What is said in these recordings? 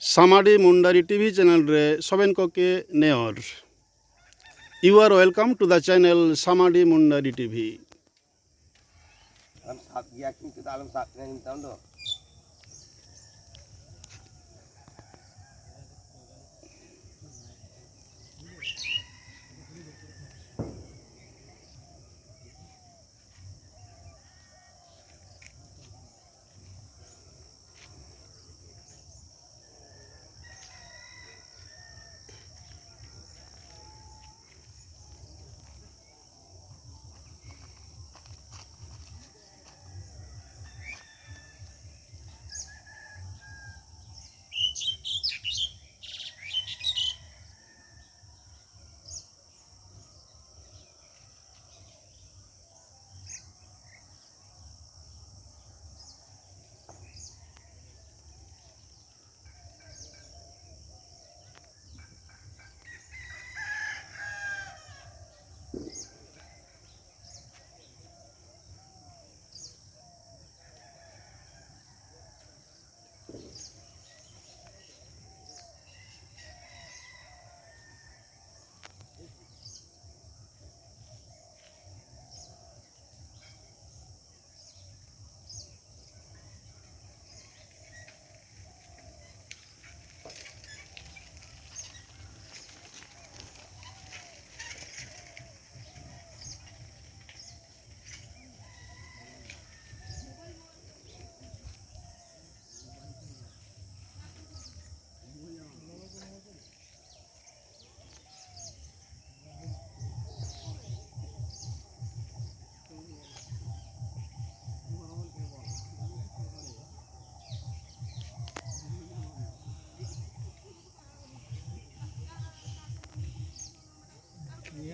सामाडी Mundari TV channel रे सबेन को के नेयर you are welcome to the channel सामाडी Mundari TV.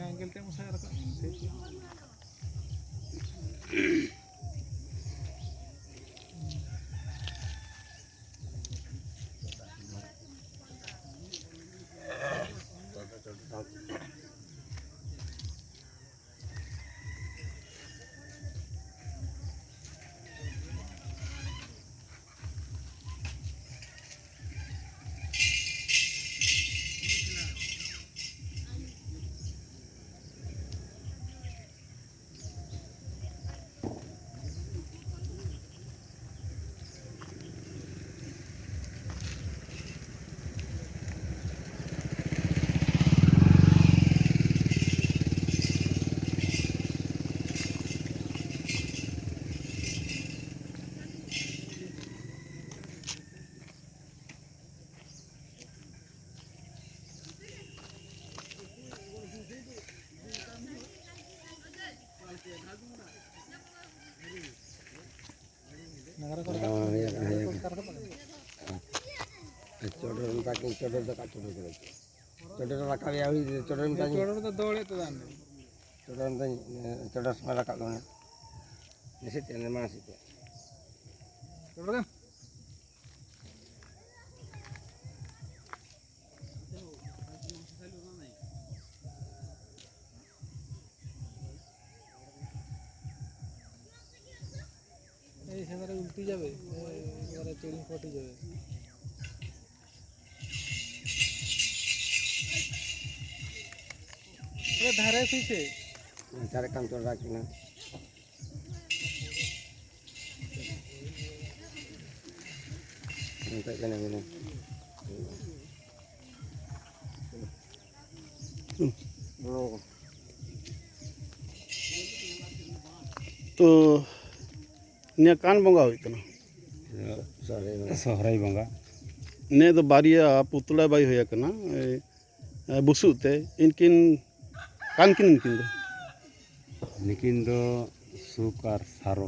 Angle temo saya rakam ini. উল্টি যাবে এবারে চেরিং ফটে যাবে ধারে শুইছে ধারে কাম তো রাখি না तो ने कान बंगा हुई कना सहराई बंगा ने तो बारिया पुतला बाई होया कना बुसुते इनकिन कान किन निकिन दो सुक और सारो।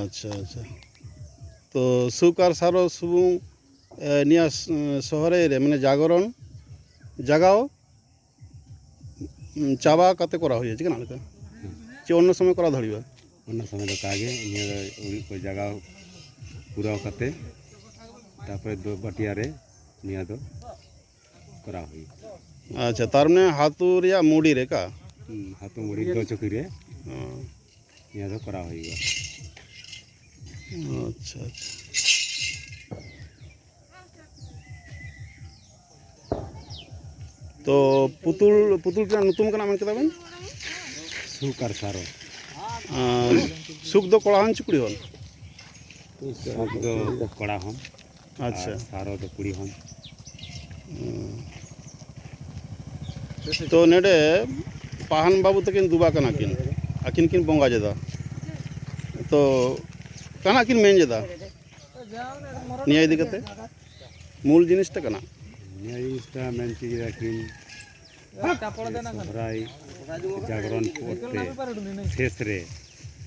अच्छा अच्छा तो सुकार सारो सुबुं निया शहरे रे माने जागरण जगाओ चाबा काते करा होय छै ना चे अन्य समय करा धरिबा अन्य समय तो कागे निया उरी को जगह पूरा करते तापर दो बटिया रे निया दो करा होई। अच्छा तार माने हाथू रिया मुड़ी रे का हाथू मुड़ी दो चौकी रे निया दो करा होई। अच्छा अच्छा तो पुतुल पुतुल का नुतुम का नाम क्या सुख और सारो सुख दो कोड़ा हन चुकड़ी हन सुख दो कड़ा हम अच्छा सारो दो कुड़ी हम तो नेडे पाहन बाबू तकिन दुबा कना किन आकिन किन बोंगा जदा तो कना किन मेन जदा निया इदी कते मूल जिनिसटा कना निया जिनिसटा मेन चीज राखिन सोहराई जागरण पोते शेष रे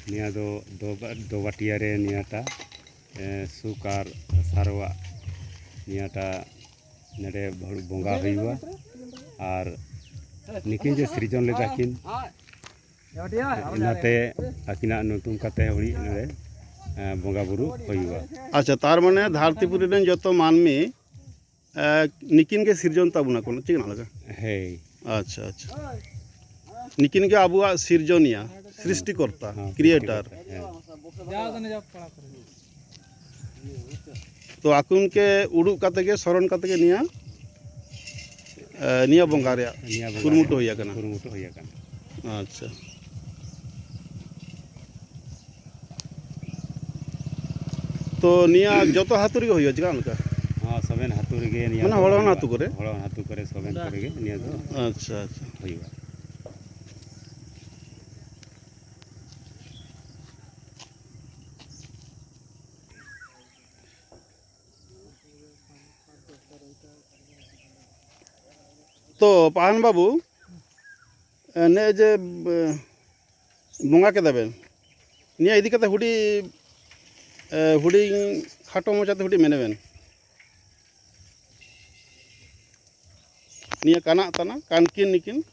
निया दो बाटिया रे नियाटा सुख और सारवा नियाटा नेडे बोंगा हुआ और निकिन जो सृजन लेदा किन इनाते आकिना नुतुम काते हुई नेडे बोंगा बुरु हुआ अच्छा तार माने धारतीपुरी रेन जतो मानमी निकिन के सृजन ताबुना कोन ठीक ना लगा है अच्छा अच्छा निकिन के आबुआ सृजनिया सृष्टिकर्ता क्रिएटर तो आकुन के उडुक काते के शरण काते के निया निया बोंगा रे कुरमुटो होया कना कुरमुटो होया कना अच्छा तो निया जतो हातुरी होया जगान का हाँ सबेन हातुरी गे निया माने हळन हातु करे हळन हातु करे सबेन करे गे निया दो अच्छा अच्छा होइबा तो पाहन बाबू ने जे बोंगा के देबेन निया इदी कते हुडी हुडी खाटो मोचाते हुडी मेनेबेन निया काना ताना कानकिन निकिन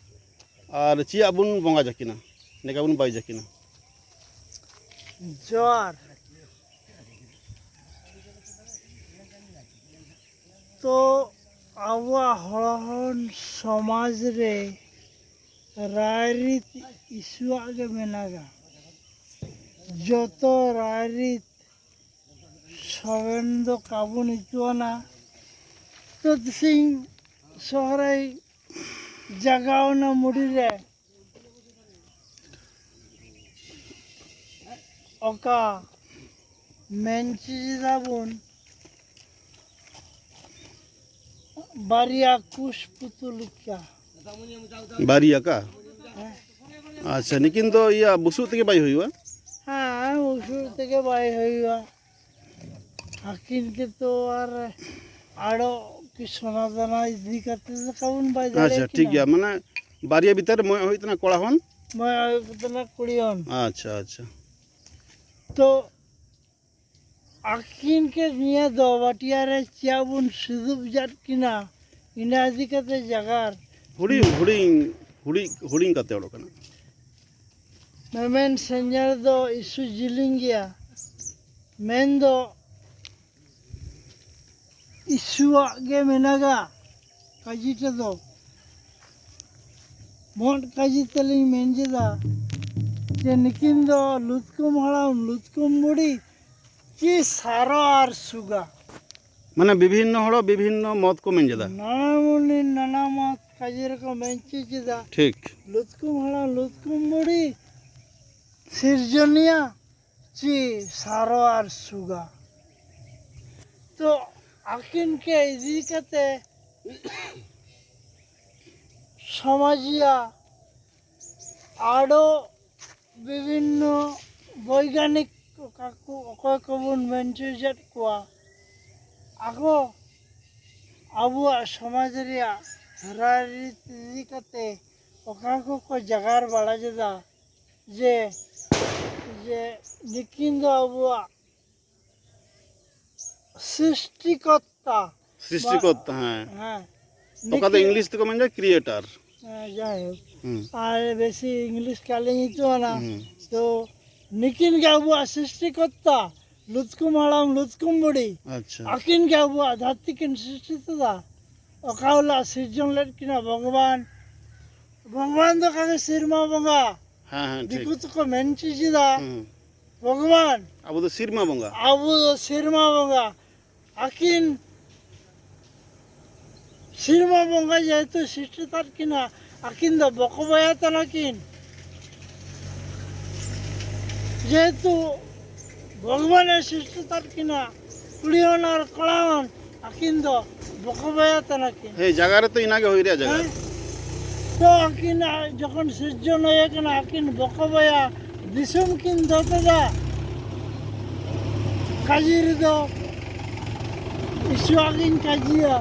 और चिया बुन बोंगा जाकिना नेका बुन बाई जाकिना জ্বর तो आबुआ हड़हन समाज रे रायरित इस्युआ के मेनागा जतो रायरित सवेंद काबुन इचुआना तो सिंह सोहराई जगावना मुड़ी रे ओका मेंचिदाबुन बारिया कुश पुतुल क्या बारिया का अच्छा निकिन तो या बुसु तके बाई हुआ हाँ उसूर तके बाई हुआ हाकिन के तो और आड़ो की सोना दाना इदी करते तो काउन बाई अच्छा ठीक है माने बारिया भीतर मैं होइतना कोड़ा हन मैं इतना कुड़ियन अच्छा अच्छा तो आकिन के निया दो बाटिया रे चियाबुन सुदुब जाट किना इना इदी करते जगार हुडी हुडी हुडी हुडिंग काते ओडकना मेमेन सेंजर दो इशु जिलिंगिया मेन दो इशुआ के मेनागा काजीटा दो मोट काजी तलिंग मेंजेदा जे निकिन दो लुतकुम हड़ाम लुतकुम मुड़ी कि सारो और सुगा माने विभिन्न हड़ो विभिन्न मत को मेंजेदा नामुनि नानामत काजी रको मेंचेदा ठीक लुतकुम हड़ाम लुतकुम मुड़ी सिरजनिया ची सारो और सुगा तो आकिन के इदी कते समाजिया आड़ो विभिन्न वैज्ञानिक काकू अकय कबुन मेंचुजेट कोआ आगो आबुआ समाज रिया रारित इदी कते ओकाको को जगार बाड़ा जदा जे जे निकिन दो आबुआ सृष्टिकर्ता सृष्टिकर्ता हाँ हाँ ओकाते इंग्लिश तको मेंजे क्रिएटर যাই হোক আর বেশি ইংলিশ কালিং তো না তো নিকিন গাবুয়া সৃষ্টিকর্তা লুৎকুম হাড়াম লুৎকুম বুড়ি अच्छा আকিন গাবুয়া ধাত্তিকিন সৃষ্টিতা অকাউলা সৃজন লেট কিনা ভগবান ভগবান তো কাকে সিরমা বঙ্গা हाँ हाँ ठीक দিকু তো মেনচি জিদা ভগবান अब तो सिरमा बोंगा আবু সিরমা বঙ্গা আকিন ᱥᱤᱨᱢᱟ ᱵᱚᱸᱜᱟ ᱡᱮᱦᱮᱛᱩ ᱥᱨᱤᱥᱴᱤ ᱠᱤᱱᱟ ᱟᱹᱠᱤᱱ ᱫᱚ ᱵᱟᱠᱚ ᱵᱟᱭᱟ ᱛᱟᱱᱟᱠᱤᱱ যেহেতু ভগবানের সৃষ্টি তার কিনা কুড়ি হন আর কড়া হন আকিন দ বকবায়া তানাকিন এই জায়গারে তো ইনাগে হই রে জায়গা তো আকিন যখন সৃজন হয়ে কেন আকিন বকবায়া দিসুম কিন দতদা কাজির দ ইসু আকিন কাজিয়া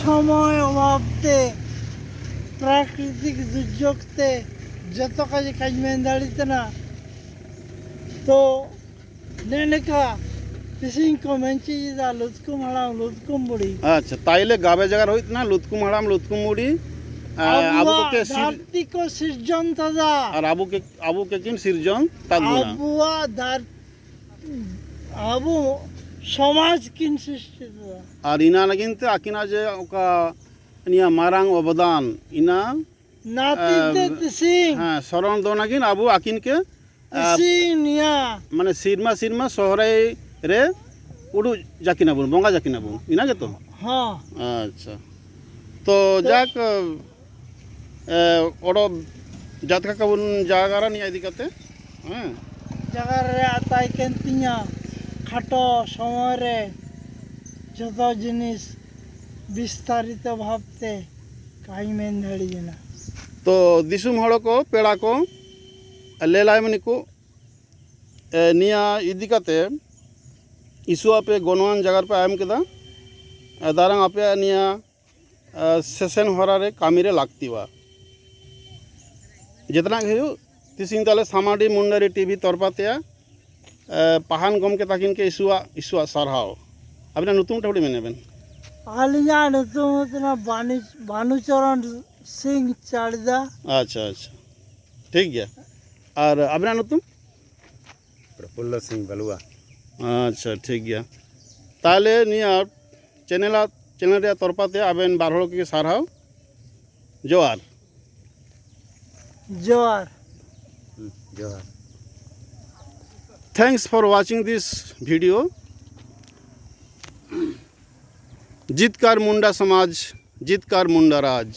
সময় অভাবতে প্রাকৃতিক দুর্যোগতে যত কাজে কাজ মেন দাঁড়িতে না তো নেনেকা তিসিং কো মেনচি যা লুৎকুম হাড়াম লুৎকুম বুড়ি আচ্ছা তাইলে গাবে জায়গার হইত না লুৎকুম হাড়াম লুৎকুম মুড়ি আবুকে ধরতি কো সৃজন তাদা আর আবুকে কিন সিরজন তাদুনা আবুয়া আবু সমাজ কিন সৃষ্টি তাদা আর ইনা নাগিনতে আকিনা যে ওকা নিয়া মারাং অবদান ইনা নাতিতে তিসিং হ্যাঁ শরণ দো নাগিন আবু আকিনকে তিসিং নিয়া মানে সিরমা শহরে রে উড়ু জাকিনাবুন বঙ্গা জাকিনাবুন ইনাগে তো হ্যাঁ আচ্ছা তো যাক ওড়ো জাতকা কাবুন জাগারা নিয়া ইদিকাতে হ্যাঁ জায়গারে আতাই কেন্তিয়া খাটো সময়ে যত জিনিস বিস্তারিত ভাবতে কাই মেন দাঁড়িয়ে না তো দিসুম হড় কো পেড়া কো লেলাইমনি কো নিয়া ইদিকাতে ইসু আপে গনওয়ান জায়গার পে আয়ম কেদা দারাং আপে নিয়া সেশন হরারে কামিরে লাগতিবা যেতনা হেউ তিসিং তালে সামাডি মুন্ডারি টিভি তরপাতেয়া পাহান গমকে তাকিনকে ইসুয়া সারহাও আপনি নতুন ঠাউড়ি মেনেবেন আলিয়া নতুন না বানুচরণ সিং চাড়দা আচ্ছা আচ্ছা ঠিক গিয়া আর আপনার নতুন প্রফুল্ল সিং বালুয়া আচ্ছা ঠিক গিয়া তাহলে নিয়া চ্যানেল তরফাতে আবেন বার হড়কে সারহাও জোয়ার জোয়ার Johar Thanks for watching this video. Jitkar मुंडा समाज जितकार मुंडा राज।